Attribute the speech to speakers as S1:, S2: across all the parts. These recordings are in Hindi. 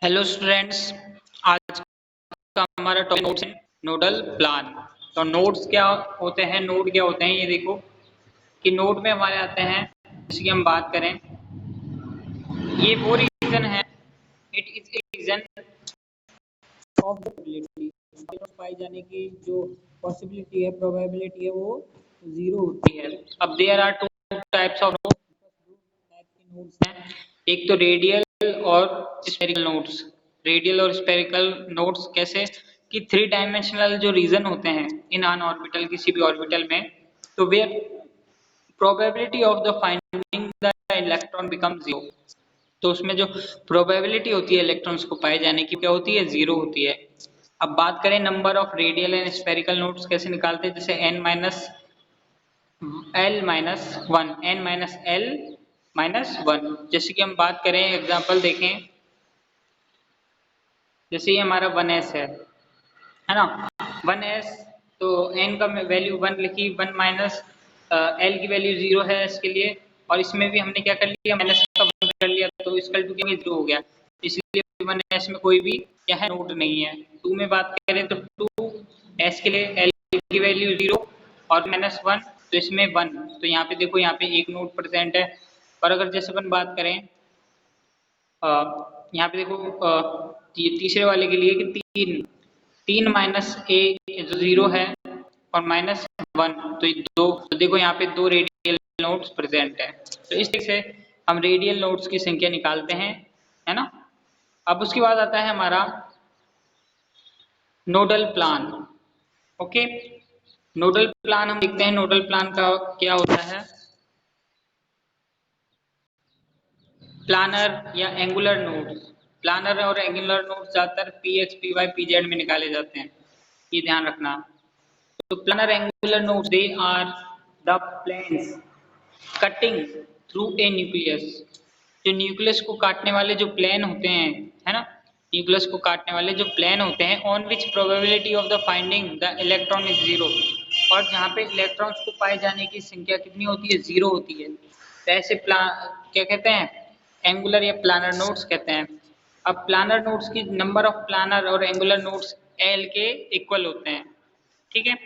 S1: Hello students. आज का हमारा टॉपिक नोड्स है, नोडल प्लान। तो नोड्स क्या होते हैं, नोड क्या होते हैं, ये देखो कि नोड में हमारे आते हैं। जैसे कि हम बात करें, ये वो रीजन है, it is a reason of the probability, पाई जाने की जो पॉसिबिलिटी है, प्रोबेबिलिटी है, वो जीरो होती है। अब there are two types of nodes, दो टाइप के नोड्स हैं, एक तो रेडियल और स्फेरिकल नोड्स। रेडियल और स्फेरिकल नोड्स कैसे कि थ्री डायमेंशनल जो रीजन होते हैं इन अन ऑर्बिटल, किसी भी ऑर्बिटल में, तो where probability of the finding the electron become zero. तो उसमें जो प्रोबेबिलिटी होती है इलेक्ट्रॉन्स को पाए जाने की, क्या होती है, जीरो होती है। अब बात करें number of radial and spherical nodes कैसे निकालते हैं, जैसे n minus l minus one, n minus l minus one. जैसे कि हम बात करें, एग्जांपल देखें, जैसे ये हमारा 1s है ना, 1s, तो n का वैल्यू 1 लिखी, 1 माइनस एल की वैल्यू 0 है इसके लिए, और इसमें भी हमने क्या कर लिया, माइनस का 1 कर लिया, तो इसका टू क्या 0 हो गया, इसलिए 1s में कोई भी क्या है, नोड नहीं है। 2 में बात करें तो 2s के लिए एल की वैल्यू 0 और माइनस 1, तो इसमें 1, तो यहाँ पे देखो, यहाँ पे एक नोड प्रेजेंट है। और अगर जैसे अपन बात करें यहाँ पे देखो, तीसरे वाले के लिए कि 3 माइनस ए जो 0 है और माइनस 1, तो ये दो, तो देखो यहाँ पे दो रेडियल नोड्स प्रेजेंट है। तो इस तरह से हम रेडियल नोड्स की संख्या निकालते हैं, है ना। अब उसके बाद आता है हमारा nodal plan. Okay, nodal plan हम देखते हैं, नोडल प्लान का क्या होता है। प्लानर या एंगुलर नोड्स, प्लानर और एंगुलर नोड्स ज्यादातर p x p y p z में निकाले जाते हैं, ये ध्यान रखना। तो planar angular nodes, they are the planes cutting through a nucleus. जो न्यूक्लियस को काटने वाले जो प्लेन होते हैं, है ना, न्यूक्लियस को काटने वाले जो प्लेन होते हैं, on which probability of the finding the electron is zero, और जहाँ पे इलेक्ट्रॉन्स को पाए जाने की संख्या कितनी होती है, जीरो होती है। तो ऐसे क्या कहते हैं, एंगुलर या प्लानर नोड्स कहते हैं। अब प्लानर नोड्स की नंबर ऑफ प्लानर और एंगुलर नोड्स एल के इक्वल होते हैं, ठीक है।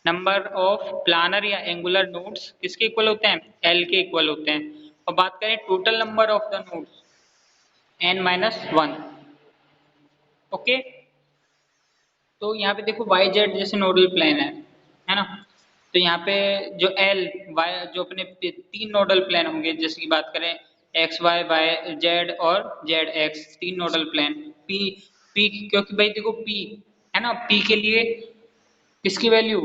S1: नंबर ऑफ प्लानर या एंगुलर नोड्स किसके इक्वल होते हैं, एल के इक्वल होते हैं। और बात करें total number of the nodes, n minus one. Okay, तो यहाँ पे देखो वाई जेड जैसे नोडल प्लेन है ना, तो यहाँ पे जो एल वाई, जो अपने तीन नोडल प्लेन होंगे, जैसे की बात करें एक्स वाई वाई जेड और जेड एक्स, तीन नोडल प्लेन। पी, पी क्योंकि भाई देखो पी है ना, पी के लिए किसकी वैल्यू,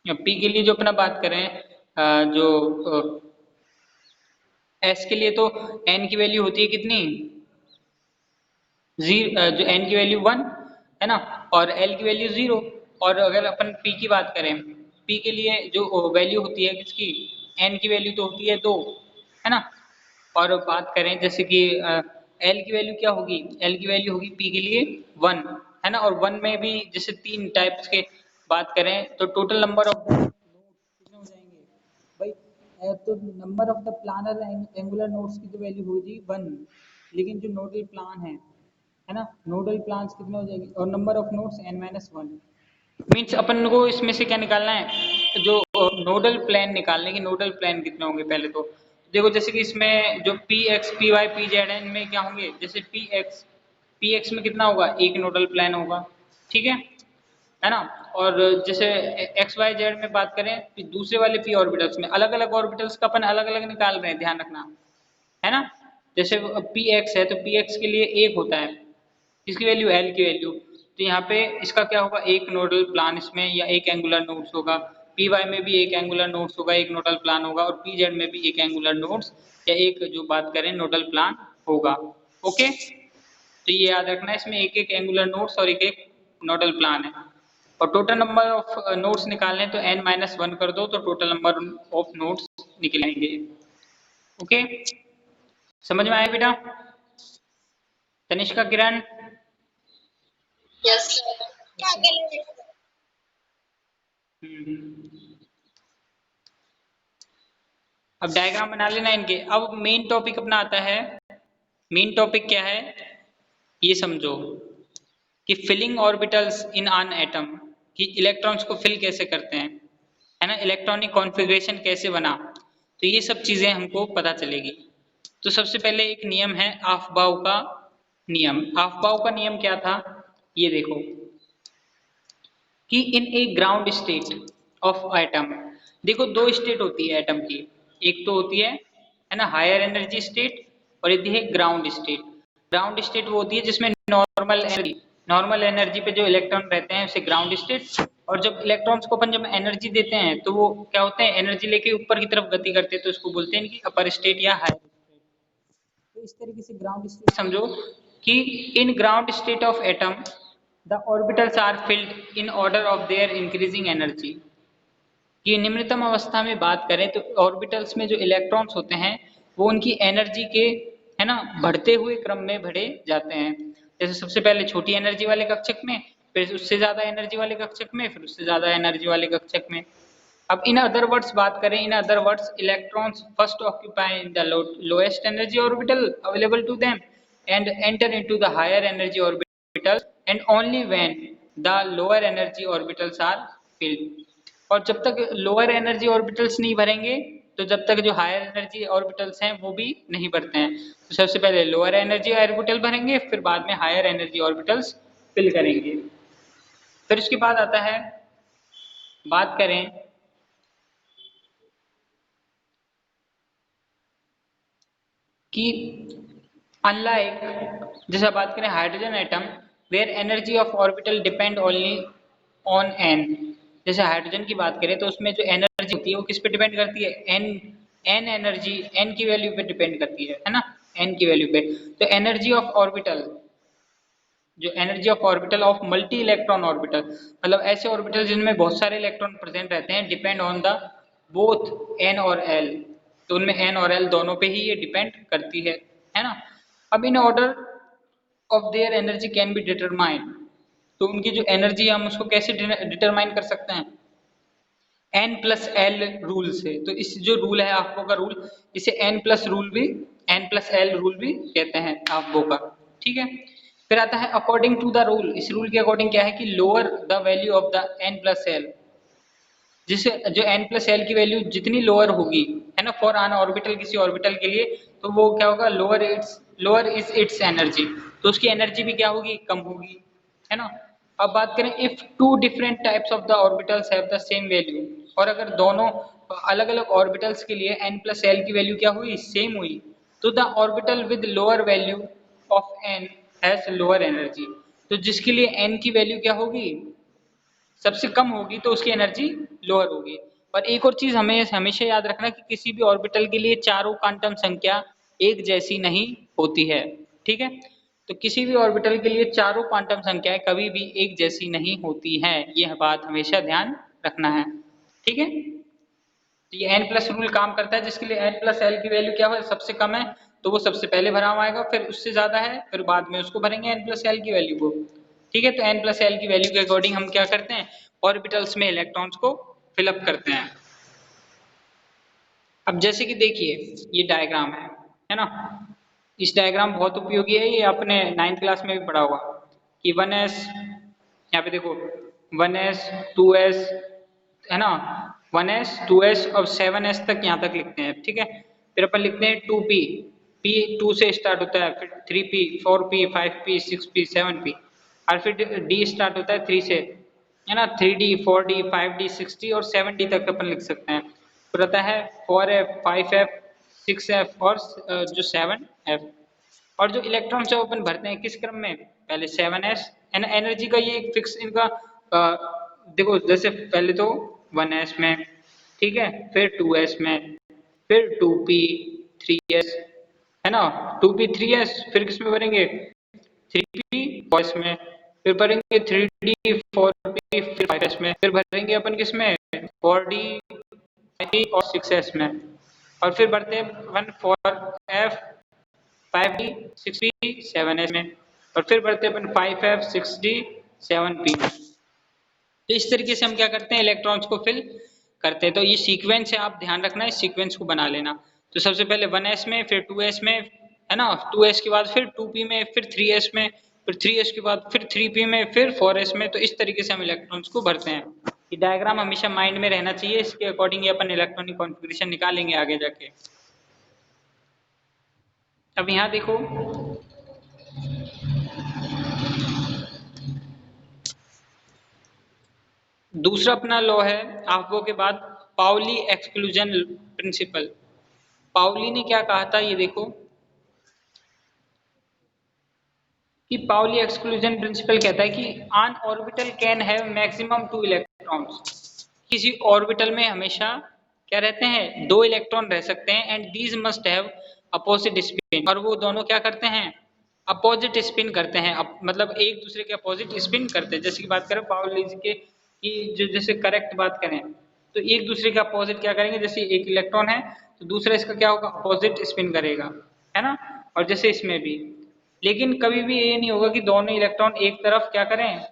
S1: पी के लिए जो अपना बात करें, जो एस के लिए तो एन की वैल्यू होती है कितनी, जो एन की वैल्यू 1 है ना, और एल की वैल्यू 0। और अगर अपन पी की बात करें, पी के लिए जो वैल्यू होती है किसकी, एन की वैल्यू तो होती है 2, है ना। और बात करें जैसे कि एल की वैल्यू क्या होगी, एल की वैल्यू होगी पी के लिए 1, है ना। और 1 में भी जैसे तीन टाइप्स के बात करें, तो टोटल नंबर ऑफ कितने हो जाएंगे भाई, तो number of the planar angular nodes की तो वैल्यू होगी 1, लेकिन जो नोडल प्लान है ना, नोडल प्लान्स कितने हो जाएंगे, और number of nodes n minus one. Means अपन को इसमें से क्या निकालना है, जो नोडल प्लेन निकालने की, नोडल प्लेन कितने होंगे पहले तो देखो, जैसे कि इसमें जो p x p y p z है, इनमें क्या होंगे, जैसे पी एक्स में कितना होगा, एक नोडल प्लेन होगा, ठीक है ना। और जैसे एक्स वाई जेड में बात करें, तो दूसरे वाले पी ऑर्बिटल्स में अलग अलग ऑर्बिटल्स का अपन अलग अलग निकाल रहे हैं, ध्यान रखना, है ना। जैसे पी एक्स है, तो पी एक्स के लिए एक होता है, इसकी वैल्यू एल की वैल्यू, तो यहाँ पे इसका क्या होगा, एक नोडल प्लान इसमें, या एक एंगुलर नोड्स होगा। पी वाई में भी एक एंगुलर नोड्स होगा, एक नोडल प्लान होगा, और पी जेड में भी एक एंगुलर नोड्स या एक जो बात करें नोडल प्लान होगा। ओके, तो ये याद रखना है, इसमें एक एक एंगुलर नोड्स और एक एक नोडल प्लान है। और टोटल नंबर ऑफ नोड्स निकालने, तो n माइनस वन कर दो, तो टोटल नंबर ऑफ नोड्स निकलेंगे। ओके, समझ में आया बेटा, तनिष्का, किरण?
S2: यस
S1: अब डायग्राम बना लेना इनके। अब मेन टॉपिक अपना आता है, मेन टॉपिक क्या है, ये समझो कि filling orbitals in an atom, कि इलेक्ट्रॉन्स को फिल कैसे करते हैं, है ना, इलेक्ट्रॉनिक कॉन्फ़िगरेशन कैसे बना, तो ये सब चीजें हमको पता चलेगी। तो सबसे पहले एक नियम है अफबाउ का नियम। अफबाउ का नियम क्या था, ये देखो कि इन ए ग्राउंड स्टेट ऑफ एटम, देखो दो स्टेट होती है एटम की, एक तो होती है ना हायर एनर्जी स्टेट, और यदि है ग्राउंड स्टेट। ग्राउंड स्टेट वो होती है जिसमें नॉर्मल एनर्जी पे जो इलेक्ट्रॉन रहते हैं उसे ग्राउंड स्टेट, और जब इलेक्ट्रॉन्स को अपन जब एनर्जी देते हैं तो वो क्या होते हैं, एनर्जी लेके ऊपर की तरफ गति करते हैं, तो इसको बोलते हैं कि अपर स्टेट या हायर स्टेट। तो इस तरीके से ग्राउंड स्टेट समझो कि in ground state of atom the orbitals are filled in order of their increasing energy. कि निम्नतम अवस्था में बात करें तो ऑर्बिटल्स में जो इलेक्ट्रॉन्स होते हैं वो उनकी एनर्जी के, है ना, बढ़ते हुए क्रम में बढ़े जाते हैं। जैसे सबसे पहले छोटी एनर्जी वाले कक्षक में, फिर उससे ज्यादा एनर्जी वाले कक्षक में, फिर उससे ज्यादा एनर्जी वाले कक्षक में। अब इन अदर वर्ड्स बात करें, in other words electrons first occupy in the lowest energy orbital available to them and enter into the higher energy orbital and only when the lower energy orbitals are filled. और जब तक लोअर एनर्जी ऑर्बिटल्स नहीं भरेंगे तो जब तक जो हायर एनर्जी ऑर्बिटल्स हैं वो भी नहीं भरते हैं। तो सबसे पहले लोअर एनर्जी ऑर्बिटल भरेंगे, फिर बाद में हायर एनर्जी ऑर्बिटल्स फिल करेंगे। फिर उसके बाद आता है, बात करें कि अनलाइक, जैसे बात करें hydrogen atom where energy of orbital depend only on n. जैसे हाइड्रोजन की बात करें तो उसमें जो एनर्जी होती है वो किस पे डिपेंड करती है, एन एनर्जी, एन की वैल्यू पे डिपेंड करती है ना, एन की वैल्यू पे। तो एनर्जी ऑफ ऑर्बिटल, जो energy of orbital of multi electron orbital, मतलब ऐसे ऑर्बिटल जिनमें बहुत सारे इलेक्ट्रॉन प्रेजेंट रहते हैं, depend on the both n और एल। तो उनमें एन और एल दोनों पे ही ये डिपेंड करती है ना। अब इन order of their energy can be determined, तो उनकी जो एनर्जी है हम उसको कैसे डिटरमाइन कर सकते हैं, एन प्लस एल रूल से। तो इस जो रूल है आपको का रूल, इसे एन प्लस रूल भी, एन प्लस एल रूल भी कहते हैं आपको का, ठीक है। फिर आता है अकॉर्डिंग टू द रूल, इस रूल के अकॉर्डिंग क्या है कि lower the value of the n plus l, जिसे जो एन प्लस एल की वैल्यू जितनी लोअर होगी, है ना, फॉर एन ऑर्बिटल, किसी ऑर्बिटल के लिए, तो वो क्या होगा, लोअर इज इट्स एनर्जी, तो उसकी एनर्जी भी क्या होगी, कम होगी, है ना। अब बात करें if two different types of the orbitals have the same value, और अगर दोनों अलग अलग ऑर्बिटल्स के लिए एन प्लस एल की वैल्यू क्या हुई, सेम हुई, तो the orbital with lower value of n has lower energy, तो जिसके लिए एन की वैल्यू क्या होगी, सबसे कम होगी, तो उसकी एनर्जी लोअर होगी। और एक और चीज हमें हमेशा याद रखना कि किसी भी ऑर्बिटल के लिए चारों क्वांटम संख्या एक जैसी नहीं होती है, ठीक है। तो किसी भी ऑर्बिटल के लिए चारों क्वांटम संख्याएं कभी भी एक जैसी नहीं होती हैं, यह बात हमेशा ध्यान रखना है, ठीक है। तो ये एन प्लस रूल काम करता है, जिसके लिए एन प्लस एल की वैल्यू क्या है, सबसे कम है, तो वो सबसे पहले भरा हुआ आएगा, फिर उससे ज्यादा है फिर बाद में उसको भरेंगे एन प्लस एल की वैल्यू को, ठीक है। तो एन प्लस एल की वैल्यू के अकॉर्डिंग हम क्या करते हैं, ऑर्बिटल्स में इलेक्ट्रॉन्स को फिलअप करते हैं। अब जैसे कि देखिए ये डायग्राम है ना, इस डायग्राम बहुत उपयोगी है, ये आपने 9th क्लास में भी पढ़ा होगा कि 1s, यहाँ पे देखो 1s 2s, है ना, 1s 2s और 7s तक यहाँ तक लिखते हैं, ठीक है। फिर अपन लिखते हैं 2p, p 2 से स्टार्ट होता है, फिर 3p 4p 5p 6p 7p, और फिर d स्टार्ट होता है 3 से, है ना, 3d 4d 5d 6d और 7d तक अपन लिख सकते हैं। फिर आता है 4f 5f 6f और जो 7f। और जो इलेक्ट्रॉन्स है अपन भरते हैं किस क्रम में, पहले 7s, एनर्जी का ये एक फिक्स इनका देखो, जैसे पहले तो 1s में, ठीक है, फिर 2s में, फिर 2p 3s, है ना, 2p 3s, फिर किस में भरेंगे 3p 4s में, फिर भरेंगे 3d 4p फिर 5s में, फिर भरेंगे अपन किस में 4d 5d और 6s में, और फिर भरते हैं अपन 4f 5d 6p 7s में, और फिर बढ़ते हैं अपन 5f 6d 7p। तो इस तरीके से हम क्या करते हैं, इलेक्ट्रॉन्स को फिल करते हैं। तो ये सीक्वेंस है, आप ध्यान रखना इस सीक्वेंस को बना लेना। तो सबसे पहले 1s में, फिर 2s में, है ना, 2s के बाद फिर 2p में, फिर 3s में, फिर 3s के बाद फिर 3p में, फिर 4s में। तो इस तरीके से हम इलेक्ट्रॉन्स को भरते हैं। ये डायग्राम हमेशा माइंड में रहना चाहिए, इसके अकॉर्डिंग ही अपन इलेक्ट्रॉनिक कॉन्फ़िगरेशन निकालेंगे आगे जाके। अब यहाँ देखो, दूसरा अपना लॉ है आफ्बो के बाद, पाउली एक्सक्लूजन प्रिंसिपल। पाउली ने क्या कहा था, ये देखो कि पाउली एक्सक्लूजन प्रिंसिपल कहता है कि an orbital can have maximum 2 electrons. किसी ऑर्बिटल में हमेशा क्या रहते हैं, 2 इलेक्ट्रॉन रह सकते हैं, and these must have opposite spin, और वो दोनों क्या करते हैं, अपोजिट स्पिन करते हैं, मतलब एक दूसरे के अपोजिट स्पिन करते हैं। जैसे की बात करें पाउली के कि जो जैसे करेक्ट बात करें तो एक दूसरे का अपोजिट क्या करेंगे, जैसे एक इलेक्ट्रॉन है तो दूसरा इसका क्या होगा, अपोजिट स्पिन करेगा, है ना। और जैसे इसमें भी, लेकिन कभी भी ये नहीं होगा कि दोनों इलेक्ट्रॉन एक तरफ क्या करें,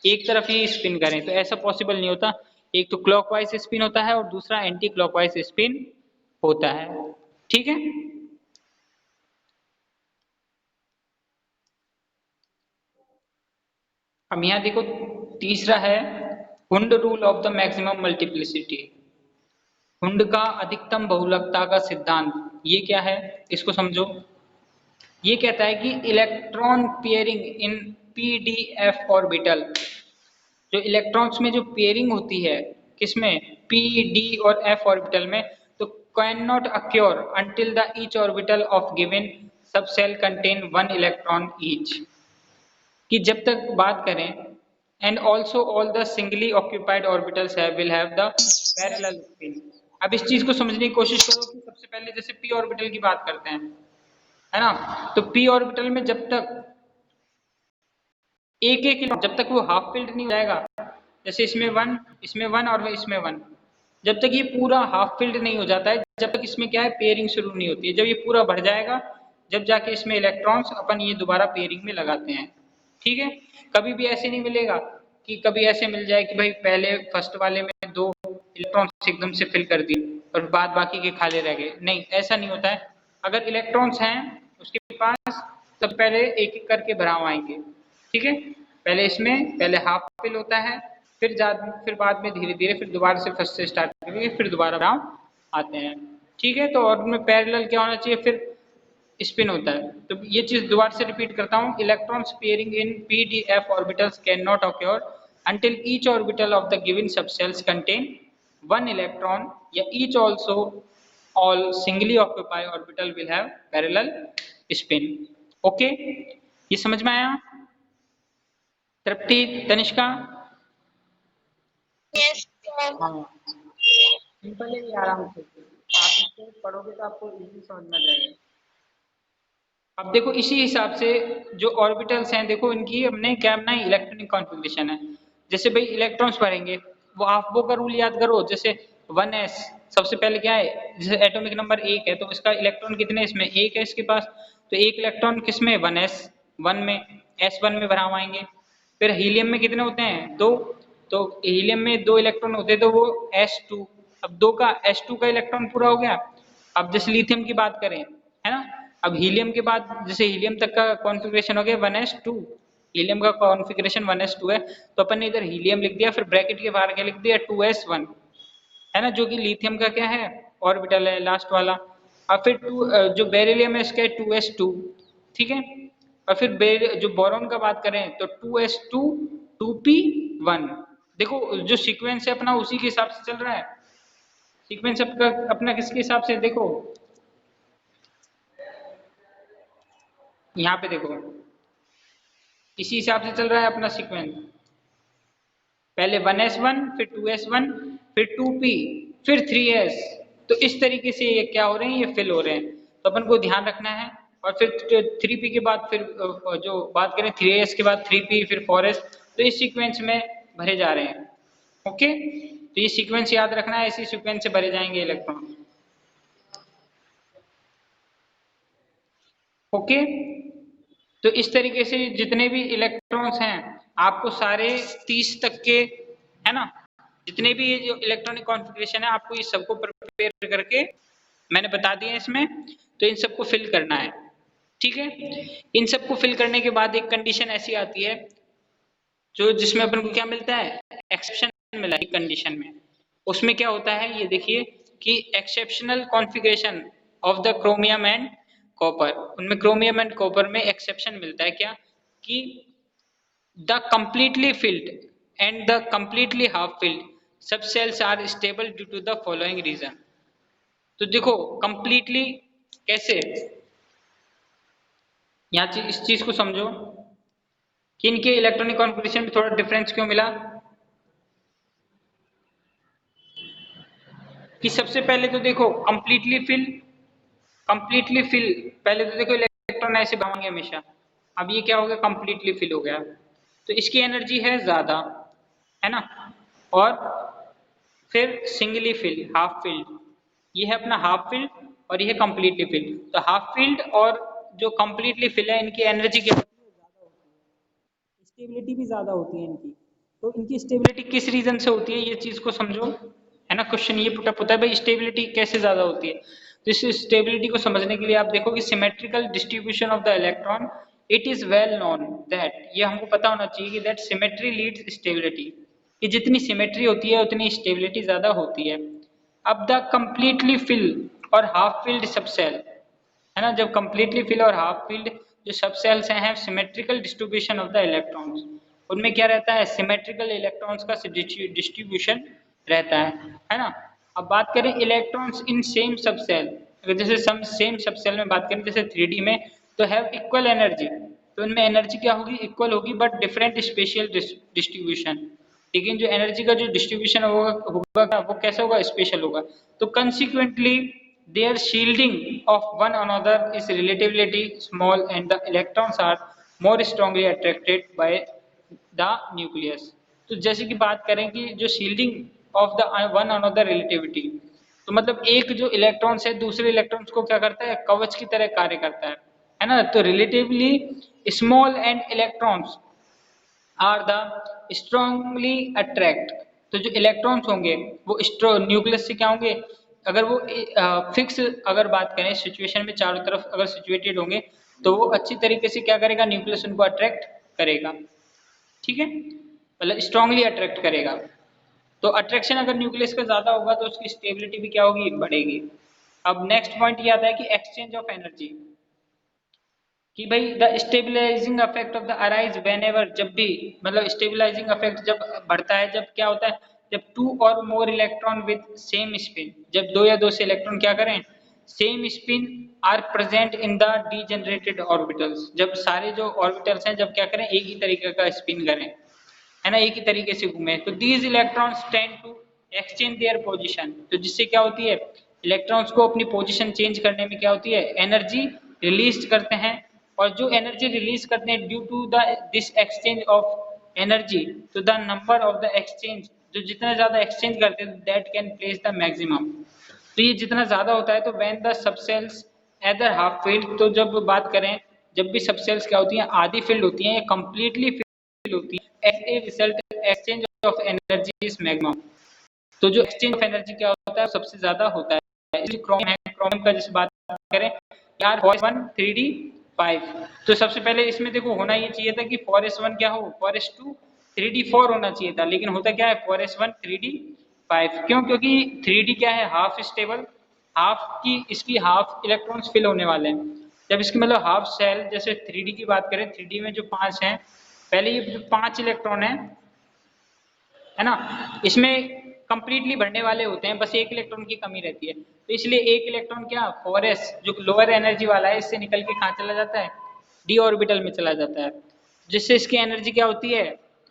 S1: एक तरफ ही स्पिन करें, तो ऐसा पॉसिबल नहीं होता। एक तो क्लॉकवाइज स्पिन होता है और दूसरा एंटी क्लॉकवाइज स्पिन होता है, ठीक है। अब यहाँ देखो तीसरा है Hund rule of the maximum multiplicity. Hund का अधिकतम बहुलकता का सिद्धांत, ये क्या है इसको समझो। ये कहता है कि इलेक्ट्रॉन पेयरिंग इन पीडीएफ ऑर्बिटल, जो इलेक्ट्रॉन्स में जो पेयरिंग होती है किसमें, पी डी और एफ ऑर्बिटल में, तो can not acquire until the each orbital of given सब सेल कंटेन 1 इलेक्ट्रॉन ईच, कि जब तक बात करें and also all the singly occupied orbitals will have the parallel spin. अब इस चीज को समझने की कोशिश करो कि सबसे पहले जैसे पी ऑर्बिटल की बात करते हैं, है ना, तो पी ऑर्बिटल में जब तक एक एक जब तक वो हाफ फिल्ड नहीं हो जाएगा, जैसे इसमें 1 इसमें 1 और इसमें 1, जब तक ये पूरा हाफ फिल्ड नहीं हो जाता है, जब तक इसमें क्या है पेयरिंग शुरू नहीं होती है। जब ये पूरा भर जाएगा जब जाके इसमें इलेक्ट्रॉन्स अपन ये दोबारा पेयरिंग में लगाते हैं, ठीक है। कभी भी ऐसे नहीं मिलेगा कि कभी ऐसे मिल जाए कि भाई पहले फर्स्ट वाले में 2 इलेक्ट्रॉन्स एकदम से फिल कर दिए और बाद बाकी के खाली रह गए, नहीं ऐसा नहीं होता है। अगर इलेक्ट्रॉन्स हैं उसके पास तब पहले एक एक करके भराव आएंगे, ठीक है। पहले इसमें पहले हाफ फिल होता है, फिर बाद में धीरे धीरे फिर दोबारा से फर्स्ट से स्टार्ट करेंगे, फिर दोबारा भराव आते हैं, ठीक है। तो और उनमें पैरेलल क्या होना चाहिए, फिर स्पिन होता है। तो ये चीज दोबारा से रिपीट करता हूँ, electrons pairing in PDF orbitals can not occur until each orbital of the given subcells contain 1 electron, या each also all singly occupied orbital will have parallel spin। Okay, ये समझ में आया तृप्ति, तनिष्का?
S2: Yes, sir.
S1: हाँ, सिंपल है ये, आराम से आप इसको पढ़ोगे तो आपको इजीली समझ में आ जाएगा। अब देखो इसी हिसाब से जो ऑर्बिटल्स हैं, देखो इनकी हमने क्या बनाई, इलेक्ट्रॉनिक कॉन्फ़िगरेशन है। जैसे भाई इलेक्ट्रॉन्स भरेंगे, वो आफ्बो का रूल याद करो, जैसे 1s सबसे पहले क्या है, जैसे एटॉमिक नंबर 1 है तो इसका इलेक्ट्रॉन कितने, इसमें 1 है इसके पास, तो 1 इलेक्ट्रॉन किसमें, 1s1 में, s1 में भराव आएंगे। फिर हीलियम में कितने होते हैं, 2, तो हीलियम में 2 इलेक्ट्रॉन होते हैं तो वो s2, अब 2 का s2 का इलेक्ट्रॉन पूरा हो गया। अब जैसे लिथियम की बात करें, है ना, अब हीलियम के बाद जैसे हीलियम तक का कॉन्फ़िगरेशन हो गया 1s2, हीलियम का कॉन्फ़िगरेशन 1s2 है, तो अपन ने इधर हीलियम लिख दिया, फिर ब्रैकेट के बाहर क्या लिख दिया, 2s1, है ना, जो कि लिथियम का क्या है, ऑर्बिटल है लास्ट वाला। अब फिर जो बेरिलियम है इसका 2s2, ठीक है। और फिर जो बोरॉन का बात करें तो 2s2 2p1। देखो जो सीक्वेंस है अपना उसी के हिसाब से चल रहा है, सीक्वेंस अपना किसके हिसाब से, देखो यहाँ पे देखो इसी हिसाब से चल रहा है अपना सीक्वेंस, पहले 1s1 फिर 2s1 फिर 2p फिर 3s। तो इस तरीके से ये क्या हो रहे हैं, ये फिल हो रहे हैं, तो अपन को ध्यान रखना है। और फिर 3p के बाद फिर जो बात करें 3s के बाद 3p फिर 4s, तो इस सीक्वेंस में भरे जा रहे हैं, ओके। तो ये सीक्वेंस याद रखना है, इसी सीक्वेंस से भरे जाएंगे इलेक्ट्रॉन, ओके। तो इस तरीके से जितने भी इलेक्ट्रॉन्स हैं आपको सारे 30 तक के, है ना, जितने भी ये जो इलेक्ट्रॉनिक कॉन्फ़िगरेशन है आपको ये सबको प्रिपेयर करके मैंने बता दिया इसमें, तो इन सबको फिल करना है, ठीक है। इन सबको फिल करने के बाद एक कंडीशन ऐसी आती है जो जिसमें अपन को क्या मिलता है, एक्सेप्शन मिला है कंडीशन में। उसमें क्या होता है ये देखिए कि exceptional configuration of the chromium and copper, उनमें क्रोमियम एंड कॉपर में एक्सेप्शन मिलता है क्या कि the completely filled and the completely half filled subcells are stable due to the following reason। तो देखो completely कैसे, यहाँ इस चीज को समझो कि इनके इलेक्ट्रॉनिक कॉन्फ़िगरेशन में थोड़ा डिफरेंस क्यों मिला। कि सबसे पहले तो देखो कंप्लीटली फिल, पहले तो देखो इलेक्ट्रॉन ऐसे भागेंगे हमेशा, अब ये क्या हो गया, कंप्लीटली फिल हो गया, तो इसकी एनर्जी है ज्यादा, है ना। और फिर सिंगली फिल, हाफ फिल्ड, ये है अपना हाफ फिल्ड और ये है कंप्लीटली फिल्ड। तो हाफ फिल्ड और जो कंप्लीटली फिल है इनकी एनर्जी क्या होती है, ज्यादा होती है, स्टेबिलिटी भी ज्यादा होती है इनकी। तो इनकी स्टेबिलिटी किस रीजन से होती है ये चीज को समझो, है ना। क्वेश्चन ये पुटअप होता है भाई स्टेबिलिटी कैसे ज्यादा होती है। तो इस स्टेबिलिटी को समझने के लिए आप देखो कि symmetrical distribution of the electron, it is well known that, ये हमको पता होना चाहिए कि दैट सिमेट्री लीड्स स्टेबिलिटी, कि जितनी सिमेट्री होती है उतनी स्टेबिलिटी ज्यादा होती है। अब द कंप्लीटली फिल और हाफ फिल्ड सबसेल, है ना, जब कंप्लीटली फिल और हाफ फिल्ड जो सब सेल्स हैं symmetrical distribution of the electrons, उनमें क्या रहता है, सिमेट्रिकल इलेक्ट्रॉन्स का डिस्ट्रीब्यूशन रहता है ना। अब बात करें इलेक्ट्रॉन्स इन सेम सब सेल, अगर जैसे सम सेम सब सेल में बात करें जैसे 3D में, तो हैव इक्वल एनर्जी, तो उनमें एनर्जी क्या होगी, इक्वल होगी बट डिफरेंट स्पेशियल डिस्ट्रीब्यूशन। लेकिन जो एनर्जी का जो डिस्ट्रीब्यूशन होगा वो कैसा होगा, स्पेशल होगा। तो consequently their shielding of one another is relatively small and the electrons are more strongly attracted by the nucleus। तो जैसे कि बात करें कि जो shielding of the one another relativity, तो मतलब एक जो इलेक्ट्रॉन्स है दूसरे इलेक्ट्रॉन्स को क्या करता है, कवच की तरह कार्य करता है ना। तो relatively small and electrons are the strongly attract, तो जो इलेक्ट्रॉन्स होंगे वो न्यूक्लियस से क्या होंगे, अगर वो फिक्स अगर बात करें सिचुएशन में चारों तरफ अगर सिचुएटेड होंगे तो वो अच्छी तरीके से क्या करेगा, न्यूक्लियस उनको अट्रैक्ट करेगा, ठीक है, मतलब स्ट्रांगली अट्रैक्ट करेगा। तो अट्रैक्शन अगर न्यूक्लियस का ज्यादा होगा तो उसकी स्टेबिलिटी भी क्या होगी, बढ़ेगी। अब नेक्स्ट पॉइंट ये आता है कि एक्सचेंज ऑफ एनर्जी, कि भाई the stabilizing effect of the arise whenever, जब भी मतलब स्टेबलाइजिंग इफेक्ट जब बढ़ता है, जब क्या होता है, जब टू और more electron with same spin, जब दो या दो से इलेक्ट्रॉन क्या करें, same spin are present in the degenerated orbitals, जब सारे जो ऑर्बिटल्स हैं जब क्या करें, एक ही तरीके का स्पिन करें, है ना, एक ही तरीके से घूमे, तो these electrons tend to exchange their position, तो जिससे क्या होती है, इलेक्ट्रॉन्स को अपनी पोजीशन चेंज करने में क्या होती है, एनर्जी रिलीज करते हैं। और जो एनर्जी रिलीज करते हैं due to the this exchange of energy, तो the number of the exchange, जो जितना ज्यादा एक्सचेंज करते हैं that can place the maximum, तो ये जितना ज्यादा होता है, तो when the subshells either half filled, तो जब बात करें जब भी सबसेल्स क्या होती हैं, आधी फील्ड होती हैं या कंप्लीटली फील्ड होती है, as a result exchange of energy is maximum, तो जो एक्सचेंज ऑफ एनर्जी क्या होता है सबसे ज्यादा होता है। इसलिए क्रोमियम है, क्रोमियम का जैसे बात करें यार फॉरेस्ट 1 3D 5, तो सबसे पहले इसमें देखो होना ये चाहिए था कि फॉरेस्ट 1 क्या हो, फॉरेस्ट 2 3D 4 होना चाहिए था, लेकिन होता क्या है फॉरेस्ट 1 3D 5, क्यों, क्योंकि 3D क्या है, हाफ स्टेबल, हाफ की इसकी हाफ इलेक्ट्रॉन्स फिल होने वाले हैं, जब इसकी मतलब हाफ सेल, जैसे 3D की बात करें, 3D में जो 5 हैं, पहले ये जो 5 इलेक्ट्रॉन है ना, इसमें कंप्लीटली भरने वाले होते हैं, बस एक इलेक्ट्रॉन की कमी रहती है, तो इसलिए एक इलेक्ट्रॉन क्या फॉरेस जो लोअर एनर्जी वाला है इससे निकल के कहाँ चला जाता है, डी ऑर्बिटल में चला जाता है, जिससे इसकी एनर्जी क्या होती है,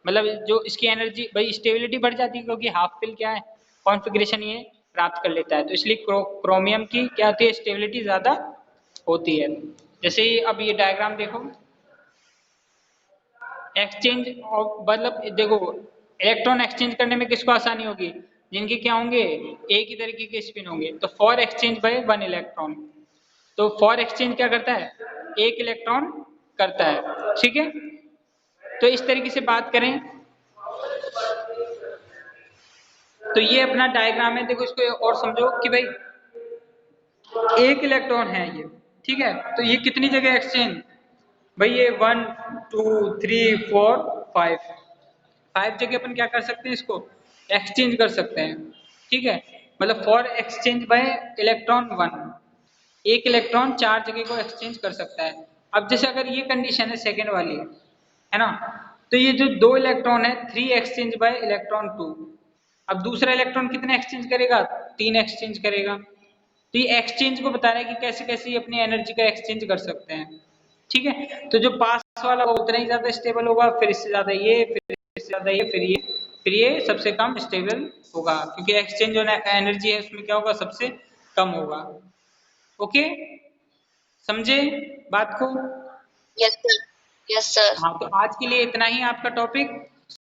S1: मतलब जो इसकी एनर्जी भाई स्टेबिलिटी बढ़ जाती है, क्योंकि हाफ फिल क्या है कॉन्फ़िगरेशन ये प्राप्त कर लेता है, तो इसलिए क्रोमियम की क्या होती है, स्टेबिलिटी ज्यादा होती है। जैसे ही अब ये डायग्राम देखो, एक्सचेंज ऑफ मतलब देखो इलेक्ट्रॉन एक्सचेंज करने में किसको आसानी होगी, जिनके क्या होंगे, एक ही तरीके के स्पिन होंगे, तो फॉर एक्सचेंज बाय 1 इलेक्ट्रॉन, तो फॉर एक्सचेंज क्या करता है, एक इलेक्ट्रॉन करता है, ठीक है। तो इस तरीके से बात करें तो ये अपना डायग्राम है, देखो इसको और समझो कि भाई एक इलेक्ट्रॉन है ये, ठीक है, तो ये कितनी जगह एक्सचेंज, भाई ये 1 2 3 4 5, 5 जगह अपन क्या कर सकते हैं, इसको एक्सचेंज कर सकते हैं। ठीक है, मतलब फॉर एक्सचेंज बाय इलेक्ट्रॉन 1, एक इलेक्ट्रॉन 4 जगह को एक्सचेंज कर सकता है। अब जैसे अगर ये कंडीशन है सेकेंड वाली, है ना, तो ये जो 2 इलेक्ट्रॉन है 3 एक्सचेंज बाय इलेक्ट्रॉन 2, अब दूसरा इलेक्ट्रॉन कितने एक्सचेंज करेगा, 3 एक्सचेंज करेगा। तो ये एक्सचेंज को बता रहा है कि कैसे कैसे ये अपनी एनर्जी का एक्सचेंज कर सकते हैं। ठीक है, तो जो पास वाला वो उतना ही ज्यादा स्टेबल होगा, फिर इससे ज्यादा ये, फिर इससे ज्यादा ये, फिर ये सबसे कम स्टेबल होगा, क्योंकि एक्सचेंज जो एनर्जी है उसमें क्या होगा, सबसे कम होगा। ओके, समझे बात को?
S2: Yes, sir. Yes, sir.
S1: हाँ, तो आज के लिए इतना ही आपका टॉपिक।